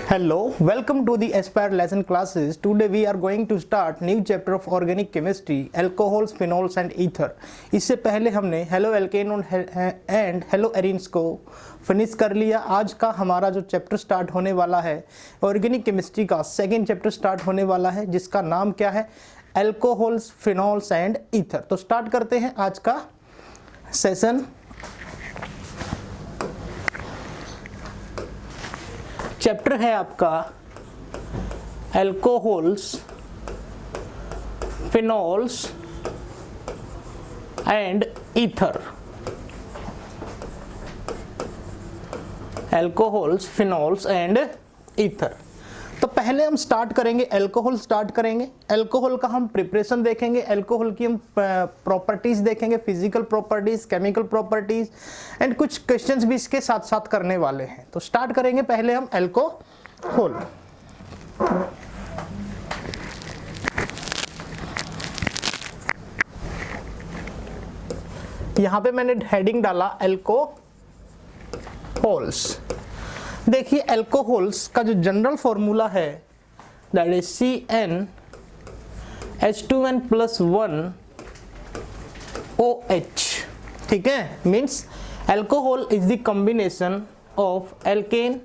Hello, welcome to the Aspire lesson classes. Today we are going to start new chapter of organic chemistry, alcohols, phenols and ether. इससे पहले हमने halo alkane and hello arenes को finish कर लिया। आज का हमारा जो चैप्टर स्टार्ट होने वाला है ऑर्गेनिक केमिस्ट्री का सेकेंड चैप्टर स्टार्ट होने वाला है, जिसका नाम क्या है, एल्कोहल्स, फिनॉल्स एंड ईथर। तो स्टार्ट करते हैं आज का सेशन। चैप्टर है आपका alcohols, phenols and ether. Alcohols, phenols and ether. तो पहले हम स्टार्ट करेंगे एल्कोहल स्टार्ट करेंगे। एल्कोहल का हम प्रिपरेशन देखेंगे, एल्कोहल की हम प्रॉपर्टीज देखेंगे, physical properties, chemical properties and कुछ क्वेश्चंस भी इसके साथ साथ करने वाले हैं। तो स्टार्ट करेंगे पहले हम एल्कोहल। यहां पे मैंने हेडिंग डाला एल्कोहल्स। देखिए एल्कोहल्स का जो जनरल फॉर्मूला है दैट इज CnH2n+1OH। ठीक है, means alcohol is the combination of alkene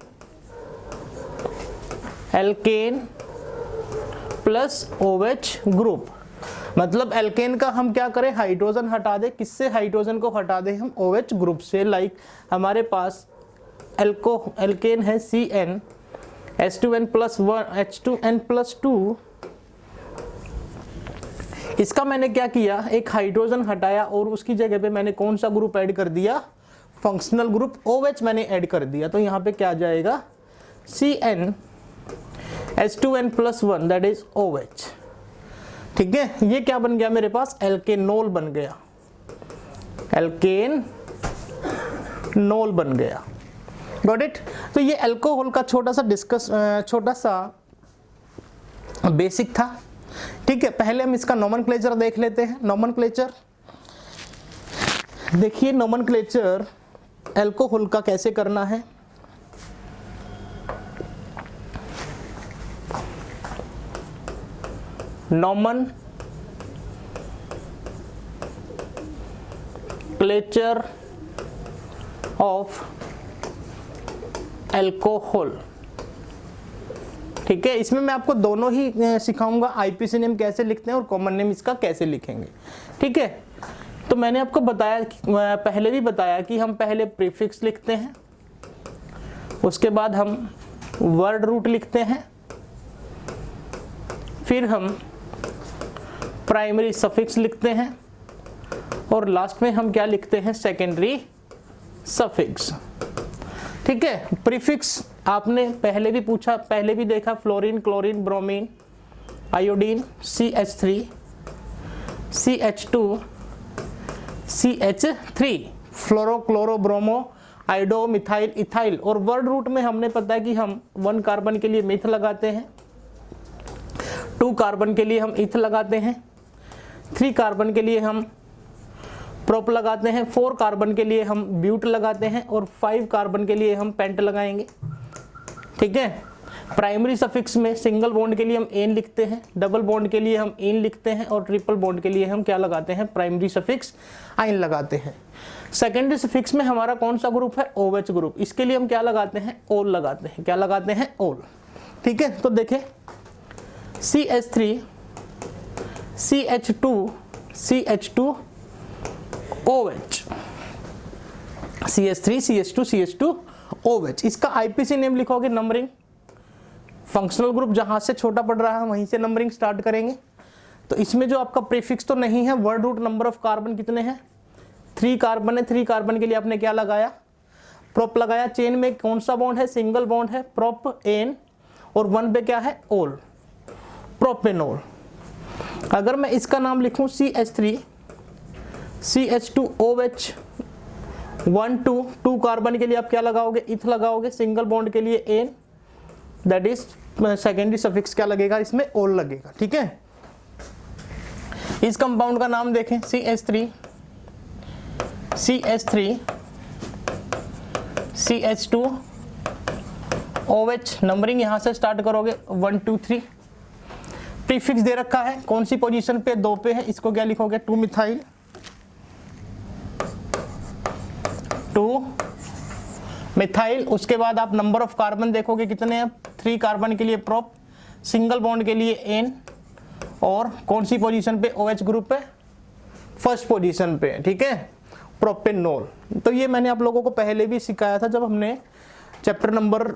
plus OH group. मतलब एल्केन का हम क्या करें, हाइड्रोजन हटा दे। किससे हाइड्रोजन को हटा दे हम, OH ग्रुप से। लाइक हमारे पास एल्केन है CnH2n+1H2n+2। इसका मैंने क्या किया, एक हाइड्रोजन हटाया और उसकी जगह पे मैंने कौन सा ग्रुप ऐड कर दिया, फंक्शनल ग्रुप OH मैंने ऐड कर दिया। तो यहाँ पे क्या आ जाएगा, CnH2n+1 दैट इज OH। ठीक है, ये क्या बन गया मेरे पास, एल्केनोल बन गया, एल्केनोल बन गया। Got it. तो ये अल्कोहल का छोटा सा बेसिक था। ठीक है, पहले हम इसका नोमेनक्लेचर देख लेते हैं। नोमेनक्लेचर देखिए, नोमेनक्लेचर अल्कोहल का कैसे करना है। Nomenclature of alcohol. ठीक है, इसमें मैं आपको दोनों ही सिखाऊंगा, आईपीसी नेम कैसे लिखते हैं और कॉमन नेम इसका कैसे लिखेंगे। ठीक है, तो मैंने आपको बताया, पहले भी बताया कि हम पहले प्रीफिक्स लिखते हैं, उसके बाद हम वर्ड रूट लिखते हैं, फिर हम प्राइमरी सफिक्स लिखते हैं और लास्ट में हम क्या लिखते हैं, सेकेंडरी सफिक्स। ठीक है, प्रीफिक्स आपने पहले भी पूछा, पहले भी देखा, fluorine, chlorine, bromine, iodine, CH3, CH2, CH3, फ्लोरो, क्लोरो, ब्रोमो, आइडो, मिथाइल, इथाइल। और वर्ड रूट में हमने पता है कि हम 1 कार्बन के लिए मिथ लगाते हैं, 2 कार्बन के लिए हम इथ लगाते हैं, 3 कार्बन के लिए हम प्रोप लगाते हैं, 4 कार्बन के लिए हम ब्यूट लगाते हैं और 5 कार्बन के लिए हम पेंट लगाएंगे। ठीक है, प्राइमरी सफिक्स में सिंगल बॉन्ड के लिए हम एन लिखते हैं, डबल बॉन्ड के लिए हम इन लिखते हैं और ट्रिपल बॉन्ड के लिए हम क्या लगाते हैं, प्राइमरी सफिक्स आइन लगाते हैं। सेकेंडरी सफिक्स में हमारा कौन सा ग्रुप है, OH ग्रुप। इसके लिए हम क्या लगाते हैं, ओल लगाते हैं। क्या लगाते हैं, ओल। ठीक है, तो देखें CH3, CH2, CH2, OH, CH3, CH2, CH2, OH। इसका आईपीसी नेम लिखोगे, नंबरिंग, फंक्शनल ग्रुप जहां से छोटा पड़ रहा है वहीं से नंबरिंग स्टार्ट करेंगे। तो इसमें जो आपका प्रीफिक्स तो नहीं है, word root number of carbon कितने हैं, 3 कार्बन है। 3 कार्बन के लिए आपने क्या लगाया, प्रोप लगाया। चेन में कौन सा बॉन्ड है, सिंगल बॉन्ड है, प्रोप एन, और 1 पे क्या है, ओल, प्रोपेनोल। अगर मैं इसका नाम लिखूं CH3, CH2OH, 1 2 कार्बन के लिए आप क्या लगाओगे, इथ लगाओगे। सिंगल बॉन्ड के लिए ane, that is secondary suffix क्या लगेगा, इसमें ओल लगेगा। ठीक है, इस कंपाउंड का नाम देखें, CH3, CH2 OH नंबरिंग यहां से स्टार्ट करोगे 1 2 3। प्रीफिक्स दे रखा है, कौन सी पोजीशन पे, 2 पे है, इसको क्या लिखोगे 2 मिथाइल 2 मिथाइल। उसके बाद आप नंबर ऑफ कार्बन देखोगे कितने हैं, 3 कार्बन के लिए प्रोप, सिंगल बॉन्ड के लिए एन, और कौन सी पोजीशन पे, OH ग्रुप पे फर्स्ट पोजीशन पे, ठीक है, प्रोपेनॉल। तो ये मैंने आप लोगों को पहले भी सिखाया था जब हमने चैप्टर नंबर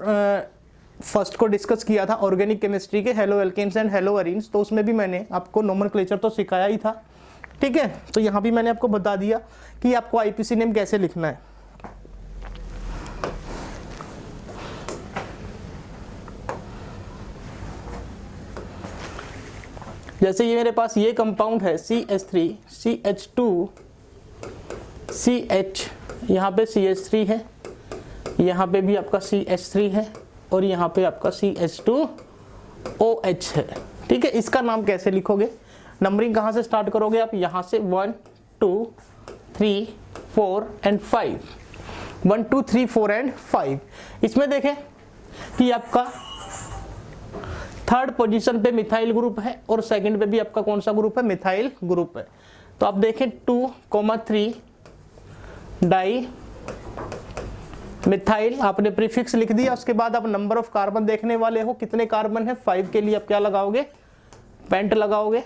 फर्स्ट को डिस्कस किया था ऑर्गेनिक केमिस्ट्री के haloalkanes and haloarenes, तो उसमें भी मैंने आपको नोमेनक्लेचर तो सिखाया ही था, ठीक है। तो यहाँ भी मैंने आपको बता दिया कि आपको आईपीसी नेम कैसे लिखना है। जैसे ये मेरे पास ये कंपाउंड है CH3 CH2 CH, यहाँ पे CH3 है, यहाँ पे भी आपका CH3 है, और यहाँ पे आपका CH2OH है, ठीक है। इसका नाम कैसे लिखोगे, नंबरिंग कहाँ से स्टार्ट करोगे आप, यहाँ से 1 2 3 4 एंड 5, 1 2 3 4 एंड 5। इसमें देखें कि आपका थर्ड पोजीशन पे मिथाइल ग्रुप है और सेकंड पे भी आपका कौन सा ग्रुप है, मिथाइल ग्रुप है। तो आप देखें 2,3 डाई मिथाइल, आपने प्रीफिक्स लिख दिया। उसके बाद आप नंबर ऑफ कार्बन देखने वाले हो, कितने कार्बन है, 5 के लिए आप क्या लगाओगे, पेंट लगाओगे,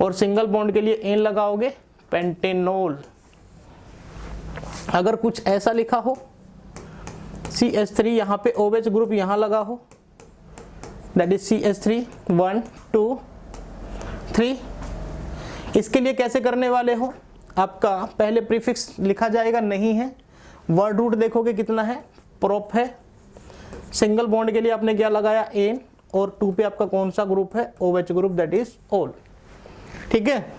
और सिंगल बॉन्ड के लिए एन लगाओगे, पेंटेनॉल। अगर कुछ ऐसा लिखा हो CH3, यहाँ पे OH ग्रुप यहाँ लगा हो, दैट इज CH3 1 2 3। इसके लिए कैसे करने वाले हो, आपका पहले प्रीफिक्स लिखा जाएगा, नहीं है, वर्ड रूट देखोगे कितना है, प्रोप है, सिंगल बॉन्ड के लिए आपने क्या लगाया, एन, और 2 पे आपका कौन सा ग्रुप है, OH group, that is all, ठीक है।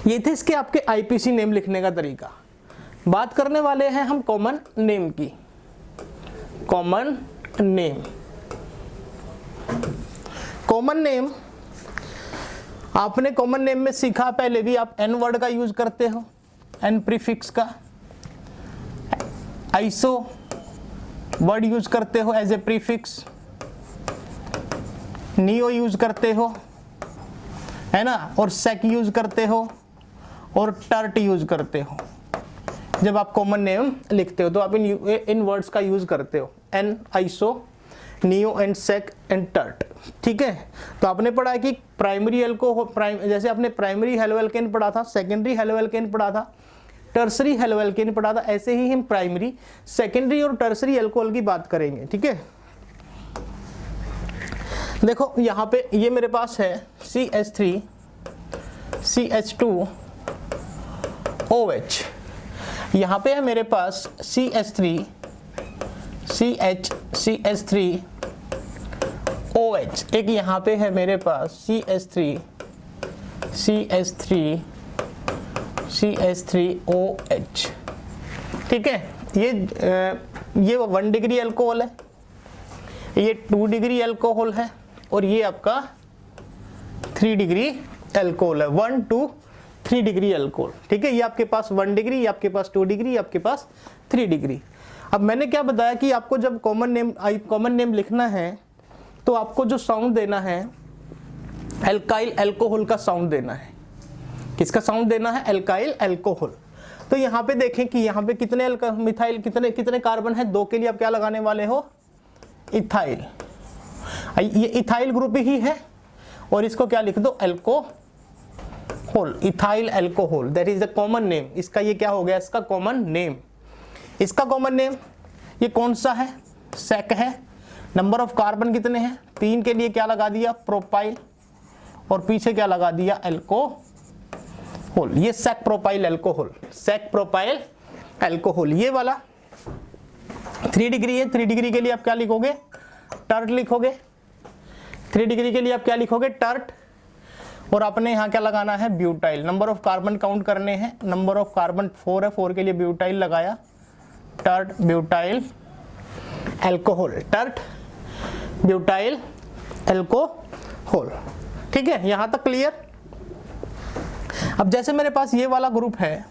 ये थे इसके आपके आईपीसी नेम लिखने का तरीका। बात करने वाले हैं हम कॉमन नेम की। कॉमन नेम, कॉमन नेम आपने कॉमन नेम में सीखा पहले भी, आप एन वर्ड का यूज करते हो, एन प्रीफिक्स का, आइसो वर्ड यूज करते हो as a prefix, neo use करते हो, है ना, और सेक यूज करते हो, और टर्ट यूज करते हो। जब आप कॉमन नेम लिखते हो तो आप इन वर्ड्स का यूज करते हो, n, iso, neo and sec and tert, ठीक है। तो आपने पढ़ा है कि प्राइमरी एल्कोहल, जैसे आपने प्राइमरी हेलोएल्केन पढ़ा था, सेकेंडरी हेलोएल्केन पढ़ा था, टर्सरी हेलोएल्केन पढ़ा था, ऐसे ही हम प्राइमरी, सेकेंडरी और टर्सरी अल्कोहल की बात करेंगे, ठीक है। देखो यहाँ पे ये मेरे पास है CH3 CH2OH, यहाँ पे है मेरे पास CH3 CH3OH, एक यहाँ पे है मेरे पास CH3OH, ठीक है। ये 1 डिग्री अल्कोहल है, ये 2 डिग्री अल्कोहल है, और ये आपका 3 डिग्री अल्कोहल है, 1 2 3 डिग्री अल्कोहल, ठीक है। ये आपके पास 1 डिग्री, ये आपके पास 2 डिग्री, ये आपके पास 3 डिग्री। अब मैंने क्या बताया कि आपको जब कॉमन नेम लिखना है तो आपको जो साउंड देना है, एल्काइल अल्कोहल का साउंड देना है। किसका साउंड देना है, एल्काइल अल्कोहल। तो यहाँ पे देखें कि यहाँ पे कितने मिथाइल, कितने कार्बन है, 2 के लिए आप क्या लगाने वाले हो, इथाइल। ये इथाइल ग्रुप ही है, और इसको क्या लिख दो, alcohol, ethyl alcohol, that is the common name. इसका ये क्या हो गया, इसका कॉमन नेम। इसका कॉमन नेम ये कौन सा है, सेक है। नंबर ऑफ कार्बन कितने हैं, 3 के लिए क्या लगा दिया, प्रोपाइल, और पीछे क्या लगा दिया, अल्कोहल। ये सेक प्रोपाइल अल्कोहल, सेक प्रोपाइल अल्कोहल। ये वाला 3 डिग्री है, 3 डिग्री के लिए आप क्या लिखोगे, टर्ट लिखोगे। 3 डिग्री के लिए आप क्या लिखोगे, टर्ट, और आपने यहाँ क्या लगाना है, butyl. Number of carbon count करने हैं, नंबर ऑफ कार्बन 4 है, 4 के लिए ब्यूटाइल लगाया, tert butyl alcohol, tert butyl alcohol, ठीक है। यहां तक क्लियर। अब जैसे मेरे पास ये वाला ग्रुप है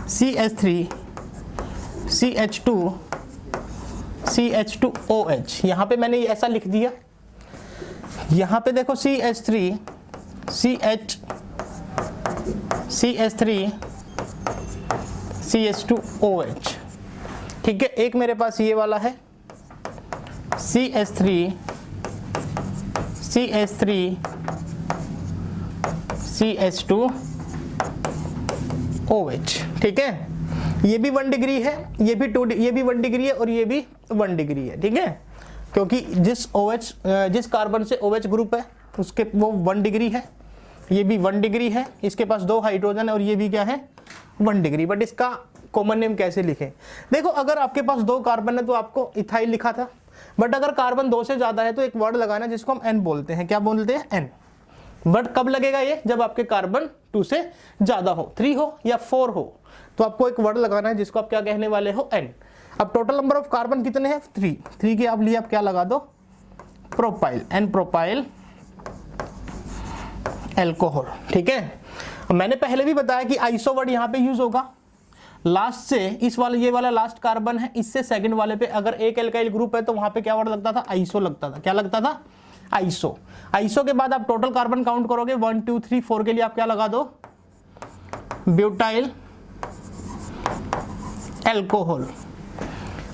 CH3 CH2 CH2OH, यहाँ पे मैंने ऐसा लिख दिया। यहाँ पे देखो CH3 CH2OH, ठीक है। एक मेरे पास ये वाला है CH3 CH2OH, ठीक है। ये भी 1 डिग्री है, ये भी 1 डिग्री है और ये भी 1 डिग्री है, ठीक है। क्योंकि जिस कार्बन से OH ग्रुप है उसके वो 1 डिग्री है, ये भी 1 डिग्री है, इसके पास 2 हाइड्रोजन है और ये भी क्या है 1 डिग्री। बट इसका कॉमन नेम कैसे लिखें? देखो अगर आपके पास 2 कार्बन है तो आपको इथाइल लिखा था, बट अगर कार्बन 2 से ज्यादा है तो एक वर्ड लगाना जिसको हम N बोलते हैं। क्या बोलते हैं? N। बट कब लगेगा ये? जब आपके कार्बन 2 से ज्यादा हो, 3 हो या 4 हो, तो आपको एक वर्ड लगाना है जिसको आप क्या कहने वाले हो? N। अब टोटल नंबर ऑफ कार्बन कितने हैं? 3 के आप लिए आप क्या लगा दो? प्रोपाइल, N प्रोपाइल एल्कोहल, ठीक है। मैंने पहले भी बताया कि आइसो वर्ड यहाँ पे यूज होगा। लास्ट से इस वाले, ये वाला लास्ट कार्बन है, इससे सेकंड वाले पे अगर एक एल्काइल ग्रुप है तो वहां पे क्या वर्ड लगता था? आइसो लगता था। क्या लगता था? आइसो। आइसो के बाद आप टोटल कार्बन काउंट करोगे 1 2 3 4 के लिए आप क्या लगा दो? Butyl alcohol,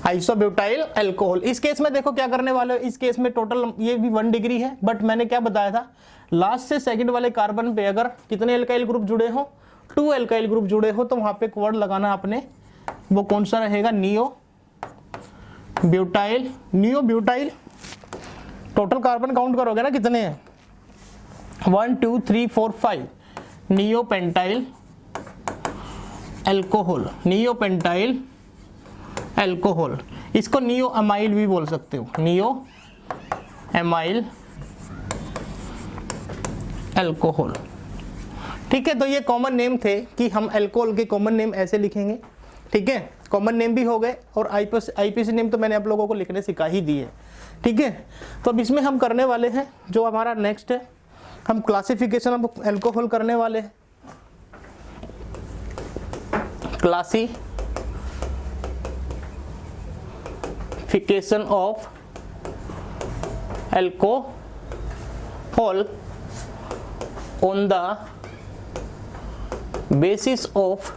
isobutyl alcohol. इस केस में देखो क्या करने वाले हो, इस केस में टोटल ये भी 1 डिग्री है, बट मैंने क्या बताया था? लास्ट से सेकंड वाले कार्बन पे अगर कितने एल्काइल ग्रुप जुड़े हो? 2 एल्काइल ग्रुप जुड़े हो, तो वहां पे एक वर्ड लगाना आपने, वो कौन सा रहेगा? Neo butyl. Neo butyl. Total carbon count करोगे ना कितने हैं? 1 2 3 4 5। Neo pentyl alcohol, neo pentyl alcohol. इसको नियो अमाइल भी बोल सकते हो, नियो एमाइल एल्कोहल, ठीक है। तो ये कॉमन नेम थे कि हम एल्कोहल के कॉमन नेम ऐसे लिखेंगे, ठीक है। कॉमन नेम भी हो गए और आईपीसी नेम तो मैंने आप लोगों को लिखने सिखा ही दिए, ठीक है। तो अब इसमें हम करने वाले हैं जो हमारा नेक्स्ट है, हम क्लासिफिकेशन ऑफ एल्कोहल करने वाले हैं। Classification of alcohol on the basis of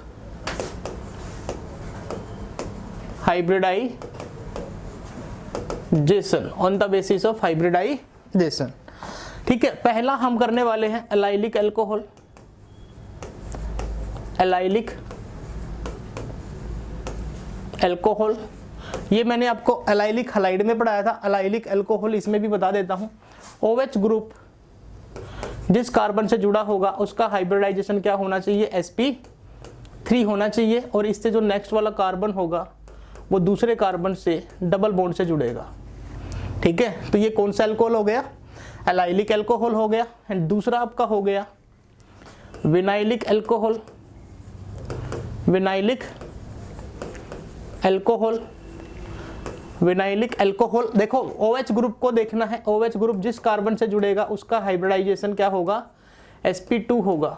hybridization, on the basis of hybridization, ठीक है। पहला हम करने वाले हैं एलाइलिक एल्कोहल। एलाइलिक एल्कोहल, ये मैंने आपको एलाइलिक हलाइड में पढ़ाया था। एलाइलिक एल्कोहल इसमें भी बता देता हूं। OH ग्रुप जिस कार्बन से जुड़ा होगा उसका हाइब्रिडाइजेशन क्या होना चाहिए? sp3 होना चाहिए, और इससे जो नेक्स्ट वाला कार्बन होगा वो दूसरे कार्बन से डबल बॉन्ड से जुड़ेगा, ठीक है। तो ये कौन सा एल्कोहल हो गया? एलाइलिक एल्कोहल हो गया। एंड दूसरा आपका हो गया vinylic alcohol. Vinylic alcohol, vinylic alcohol. देखो OH ग्रुप को देखना है, OH ग्रुप जिस कार्बन से जुड़ेगा उसका हाइब्रिडाइजेशन क्या होगा? sp2 होगा।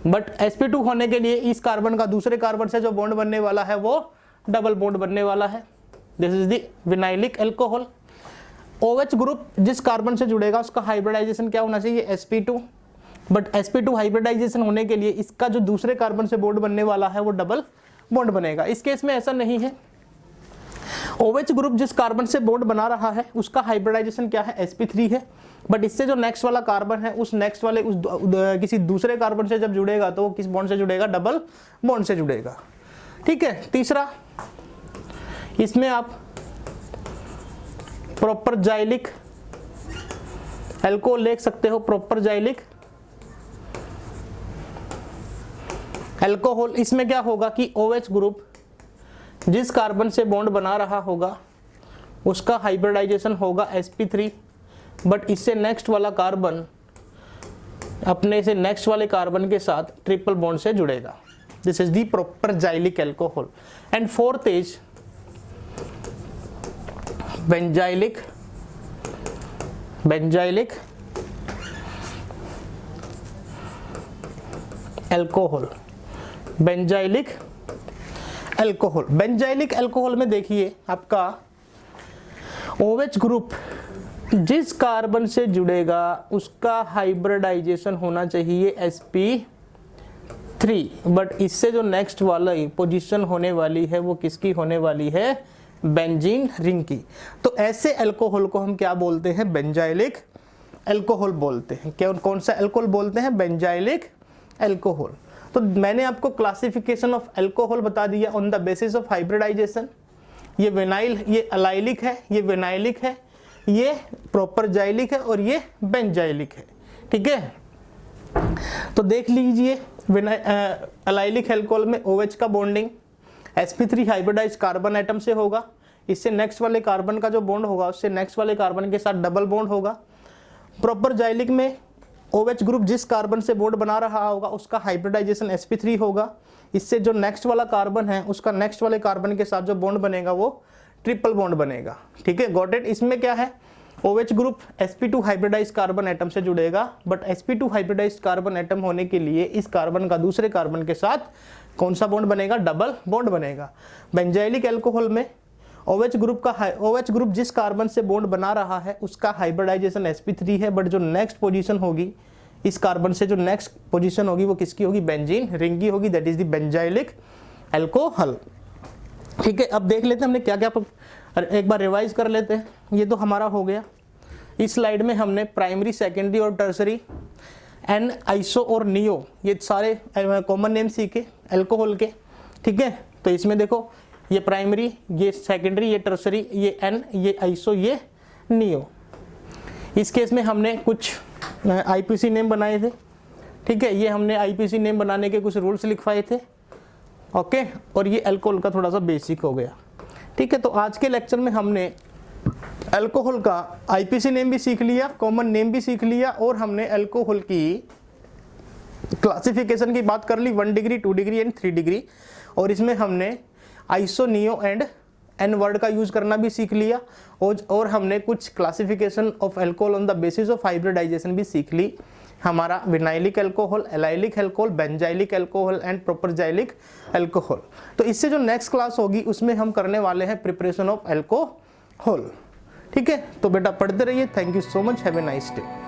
बट sp2 होने के लिए इस कार्बन का दूसरे कार्बन से जो बॉन्ड बनने वाला है वो डबल बॉन्ड बनने वाला है। This is the vinylic alcohol. OH group जिस कार्बन से जुड़ेगा उसका हाइब्रिडाइजेशन क्या होना चाहिए? sp2। बट sp2 हाइब्रिडाइजेशन होने के लिए इसका जो दूसरे कार्बन से बॉन्ड बनने वाला है वो डबल बॉन्ड बनेगा। इस केस में ऐसा नहीं है। OH ग्रुप जिस कार्बन से बॉन्ड बना रहा है उसका हाइब्रिडाइजेशन क्या है? sp3 है। बट इससे जो नेक्स्ट वाला कार्बन है उस नेक्स्ट वाले किसी दूसरे कार्बन से जब जुड़ेगा तो वो किस बॉन्ड से जुड़ेगा? डबल बॉन्ड से जुड़ेगा, ठीक है। तीसरा, इसमें आप प्रॉपर जाइलिक एल्कोहल लिख सकते हो। प्रॉपर जाइलिक एल्कोहल, इसमें क्या होगा कि OH ग्रुप जिस कार्बन से बॉन्ड बना रहा होगा उसका हाइब्रिडाइजेशन होगा sp3, बट इससे नेक्स्ट वाला कार्बन अपने से नेक्स्ट वाले कार्बन के साथ ट्रिपल बॉन्ड से जुड़ेगा। This is the propargylic alcohol. And fourth is benzylic alcohol. Benzylic alcohol में देखिए आपका OH ग्रुप जिस कार्बन से जुड़ेगा उसका हाइब्रिडाइजेशन होना चाहिए sp3, बट इससे जो नेक्स्ट वाला पोजीशन होने वाली है वो किसकी होने वाली है, बेंजीन रिंग की। तो ऐसे अल्कोहल को हम क्या बोलते हैं, बेंजाइलिक अल्कोहल बोलते हैं। क्या कौन सा अल्कोहल बोलते हैं, बेंजाइलिक अल्कोहल। तो मैंने आपको क्लासिफिकेशन ऑफ अल्कोहल बता दिया on the basis of hybridization. ये विनाइल, ये अलाइलिक है, ये विनाइलिक है, ये प्रॉपर जाइलिक है और ये बेंजाइलिक है। ठीक है, तो देख लीजिए अलाइलिक अल्कोहल में OH का bonding sp3 hybridised carbon atom से होगा। इससे नेक्स्ट वाले कार्बन का जो बॉन्ड होगा उससे नेक्स्ट वाले कार्बन के साथ डबल बॉन्ड होगा। प्रॉपर जाइलिक में OH ग्रुप जिस कार्बन से बॉन्ड बना रहा होगा उसका हाइब्रिडाइजेशन sp3 होगा। इससे जो नेक्स्ट वाला कार्बन है उसका नेक्स्ट वाले कार्बन के साथ जो बॉन्ड बनेगा वो ट्रिपल बॉन्ड बनेगा। ठीक है, गॉट इट। इसमें क्या है, OH group sp2 hybridised carbon atom से जुड़ेगा, but sp2 hybridised carbon atom होने के लिए इस कार्बन का दूसरे कार्बन के साथ कौन सा बॉन्ड बनेगा, डबल बॉन्ड बनेगा। बेंजाइलिक अल्कोहल में OH ग्रुप जिस कार्बन से बॉन्ड बना रहा है उसका हाइब्रिडाइजेशन sp3 है, बट जो नेक्स्ट पोजीशन होगी इस कार्बन से जो नेक्स्ट पोजीशन होगी वो किसकी होगी, बेंजीन रिंग की होगी, that is the benzylic alcohol. ठीक है, अब देख लेते हैं हमने क्या क्या, एक बार रिवाइज कर लेते हैं। ये तो हमारा हो गया। इस स्लाइड में हमने प्राइमरी, सेकेंडरी और टर्सरी, एन, आइसो और नियो, ये सारे कॉमन नेम सीखे अल्कोहल के। ठीक है, तो इसमें देखो ये प्राइमरी, ये सेकेंडरी, ये टर्सरी, ये एन, ये आइसो, ये नियो। इस केस में हमने कुछ IPC नेम बनाए थे। ठीक है, ये हमने IPC नेम बनाने के कुछ रूल्स लिखवाए थे। ओके, और ये अल्कोहल का थोड़ा सा बेसिक हो गया। ठीक है, तो आज के लेक्चर में हमने अल्कोहल का IPC नेम भी सीख लिया, कॉमन नेम भी सीख लिया, और हमने अल्कोहल की क्लासिफिकेशन की बात कर ली 1 डिग्री, 2 डिग्री एंड 3 डिग्री, और इसमें हमने iso, neo and n word का यूज करना भी सीख लिया, और हमने कुछ classification of alcohol on the basis of hybridization भी सीख ली। हमारा vinylic alcohol, allylic alcohol, benzylic alcohol and propargylic alcohol. तो इससे जो नेक्स्ट क्लास होगी उसमें हम करने वाले हैं प्रिपरेशन ऑफ अल्कोहल। ठीक है, तो बेटा पढ़ते रहिए। Thank you so much, have a nice day.